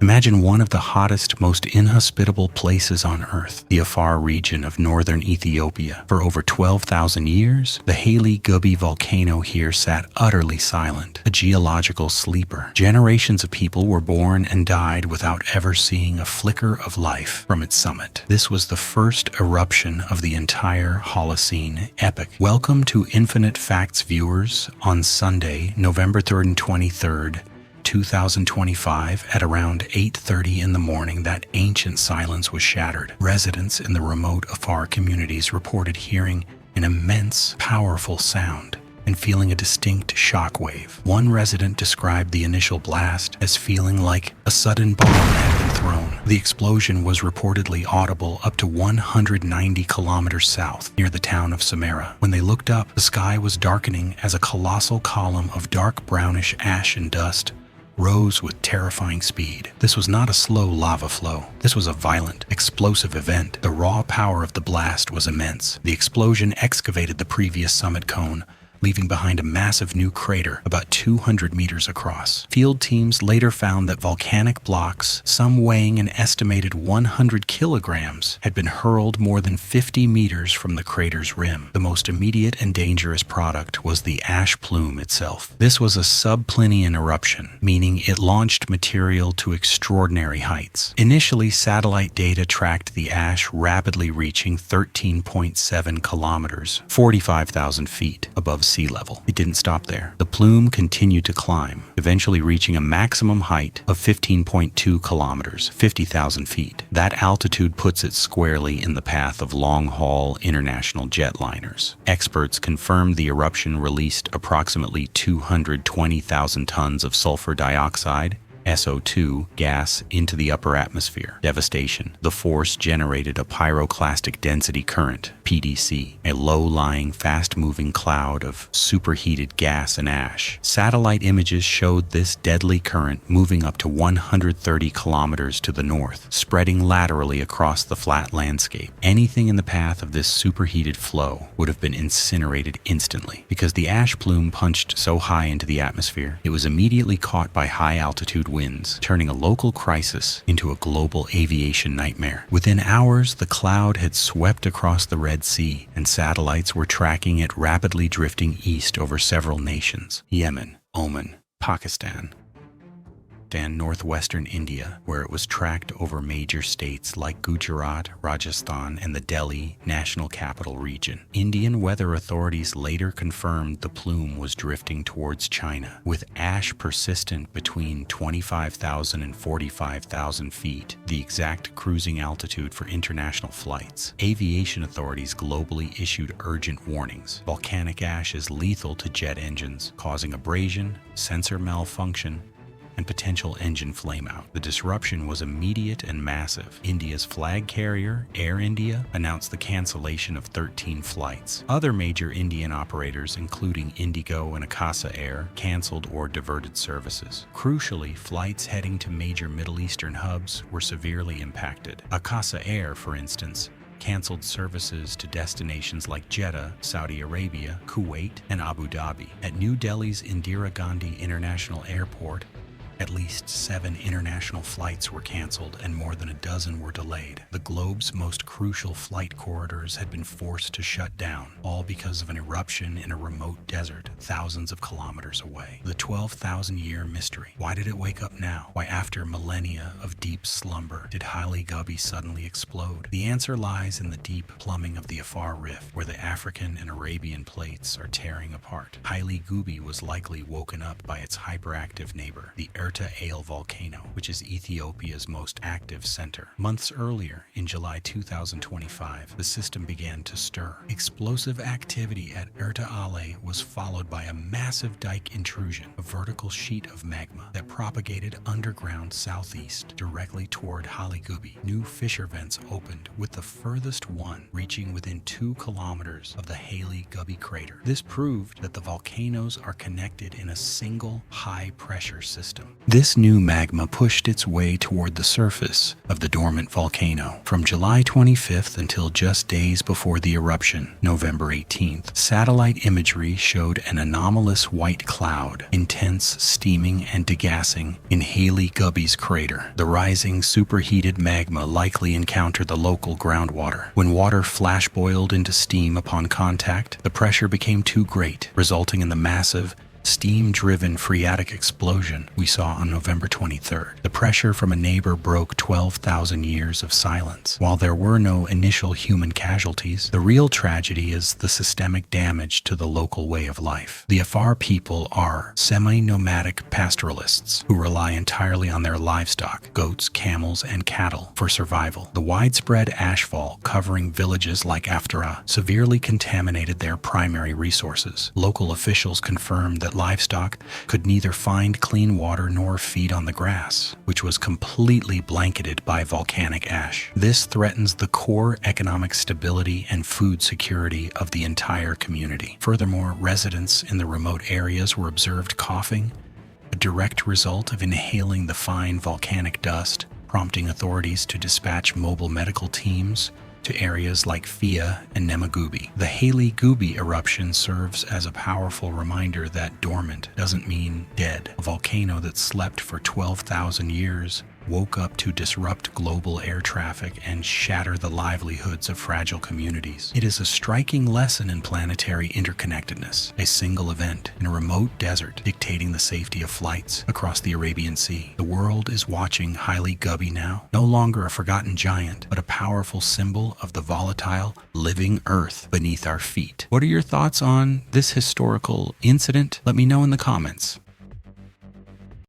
Imagine one of the hottest, most inhospitable places on Earth, the Afar region of northern Ethiopia. For over 12,000 years, the Hayli Gubbi volcano here sat utterly silent, a geological sleeper. Generations of people were born and died without ever seeing a flicker of life from its summit. This was the first eruption of the entire Holocene epoch. Welcome to Infinite Facts viewers on Sunday, November 3rd and 23rd, 2025 at around 8:30 in the morning. That ancient silence was shattered. Residents in the remote Afar communities reported hearing an immense, powerful sound and feeling a distinct shock wave. One resident described the initial blast as feeling like a sudden bomb had been thrown. The explosion was reportedly audible up to 190 kilometers south, near the town of Samara. When they looked up, the sky was darkening as a colossal column of dark brownish ash and dust rose with terrifying speed. This was not a slow lava flow. This was a violent, explosive event. The raw power of the blast was immense. The explosion excavated the previous summit cone, leaving behind a massive new crater about 200 meters across. Field teams later found that volcanic blocks, some weighing an estimated 100 kilograms, had been hurled more than 50 meters from the crater's rim. The most immediate and dangerous product was the ash plume itself. This was a subplinian eruption, meaning it launched material to extraordinary heights. Initially, satellite data tracked the ash rapidly reaching 13.7 kilometers, 45,000 feet above sea level. It didn't stop there. The plume continued to climb, eventually reaching a maximum height of 15.2 kilometers, 50,000 feet. That altitude puts it squarely in the path of long-haul international jetliners. Experts confirmed the eruption released approximately 220,000 tons of sulfur dioxide, SO2 gas into the upper atmosphere. Devastation. The force generated a pyroclastic density current, PDC, a low-lying, fast-moving cloud of superheated gas and ash. Satellite images showed this deadly current moving up to 130 kilometers to the north, spreading laterally across the flat landscape. Anything in the path of this superheated flow would have been incinerated instantly. Because the ash plume punched so high into the atmosphere, it was immediately caught by high-altitude winds, turning a local crisis into a global aviation nightmare. Within hours, the cloud had swept across the Red Sea, and satellites were tracking it rapidly drifting east over several nations: Yemen, Oman, Pakistan, and northwestern India, where it was tracked over major states like Gujarat, Rajasthan, and the Delhi National Capital Region. Indian weather authorities later confirmed the plume was drifting towards China, with ash persistent between 25,000 and 45,000 feet, the exact cruising altitude for international flights. Aviation authorities globally issued urgent warnings. Volcanic ash is lethal to jet engines, causing abrasion, sensor malfunction, and potential engine flameout. The disruption was immediate and massive. India's flag carrier, Air India, announced the cancellation of 13 flights. Other major Indian operators, including Indigo and Akasa Air, canceled or diverted services. Crucially, flights heading to major Middle Eastern hubs were severely impacted. Akasa Air, for instance, canceled services to destinations like Jeddah, Saudi Arabia, Kuwait, and Abu Dhabi. At New Delhi's Indira Gandhi International Airport, at least 7 international flights were canceled and more than a dozen were delayed. The globe's most crucial flight corridors had been forced to shut down, all because of an eruption in a remote desert thousands of kilometers away. The 12,000-year mystery. Why did it wake up now? Why, after millennia of deep slumber, did Hayli Gubbi suddenly explode? The answer lies in the deep plumbing of the Afar Rift, where the African and Arabian plates are tearing apart. Hayli Gubbi was likely woken up by its hyperactive neighbor, the Erta volcano, which is Ethiopia's most active center. Months earlier, in July 2025, the system began to stir. Explosive activity at Erta was followed by a massive dike intrusion, a vertical sheet of magma that propagated underground southeast directly toward Hayli Gubbi. New fissure vents opened, with the furthest one reaching within 2 kilometers of the Hayli Gubbi crater. This proved that the volcanoes are connected in a single high-pressure system. This new magma pushed its way toward the surface of the dormant volcano. From July 25th until just days before the eruption, November 18th, satellite imagery showed an anomalous white cloud, intense steaming and degassing in Hayli Gubbi's crater. The rising superheated magma likely encountered the local groundwater. When water flash boiled into steam upon contact, the pressure became too great, resulting in the massive steam-driven phreatic explosion we saw on November 23rd. The pressure from a neighbor broke 12,000 years of silence. While there were no initial human casualties, the real tragedy is the systemic damage to the local way of life. The Afar people are semi-nomadic pastoralists who rely entirely on their livestock, goats, camels, and cattle, for survival. The widespread ashfall covering villages like Afar severely contaminated their primary resources. Local officials confirmed that livestock could neither find clean water nor feed on the grass, which was completely blanketed by volcanic ash. This threatens the core economic stability and food security of the entire community. Furthermore, residents in the remote areas were observed coughing, a direct result of inhaling the fine volcanic dust, prompting authorities to dispatch mobile medical teams to areas like Fia and Nemagubi. The Hayli Gubbi eruption serves as a powerful reminder that dormant doesn't mean dead. A volcano that slept for 12,000 years woke up to disrupt global air traffic and shatter the livelihoods of fragile communities. It is a striking lesson in planetary interconnectedness, a single event in a remote desert dictating the safety of flights across the Arabian Sea. The world is watching Hayli Gubbi now, no longer a forgotten giant, but a powerful symbol of the volatile, living earth beneath our feet. What are your thoughts on this historical incident? Let me know in the comments.